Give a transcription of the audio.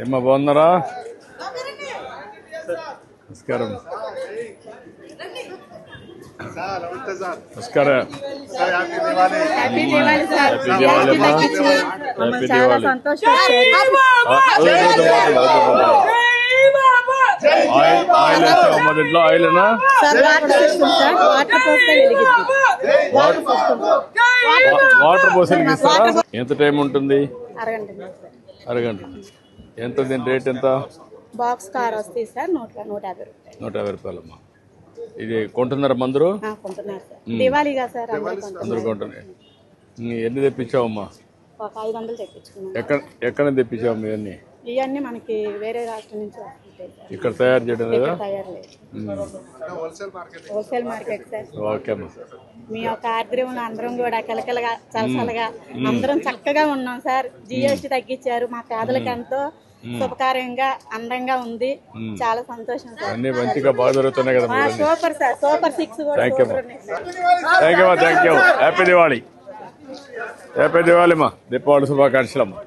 ఏమ్మా బాగున్నారా? నమస్కారం. నమస్కారం. హ్యాపీ దివాళీ. ఆయిల్ వేస్తావా మరి ఇంట్లో? ఆయిల్నా వాటర్ పోసి వెలిగిస్తారా? ఎంత టైం ఉంటుంది? అరగంట. ఎంత దీని రేట్ ఎంత? బాక్స్ కార్ వస్తాయి సార్ 150 రూపాయలు. 150 రూపాయలమ్మా. ఇది కొంటున్నారా మందరు? దివాళీగా సార్ అందరూ కొంటున్నారు. ఎన్ని తెప్పించావమ్మా? ఒక 500 తెప్పించుకున్నాం. ఎక్కడ తెప్పించావు ఇవన్నీ? ఇవన్నీ మనకి వేరే రాష్ట్రం నుంచి వస్తుంటాయి సార్. ఇక్కడ తయారు చేయడం లేదా? తయారు లేదు, హోల్సేల్ మార్కెట్ సార్. ఓకే అమ్మా. మీ యొక్క ఆర్ద్రంలో అందరం కూడా కలకలగా చలసలగా అందరం చక్కగా ఉన్నాం సార్. జిఎస్టీ తగ్గించారు, మా పేదలకు ఎంతో శుభకార్యంగా అందంగా ఉంది. చాలా సంతోషం సార్. అన్ని మంచిగా బాగా జరుగుతున్నాయి కదా? సూపర్ సార్, సూపర్ 6 కూడా thank you. Happy Diwali. Happy Diwali అమ్మా. దీపావళి శుభాకాంక్షలు అమ్మా.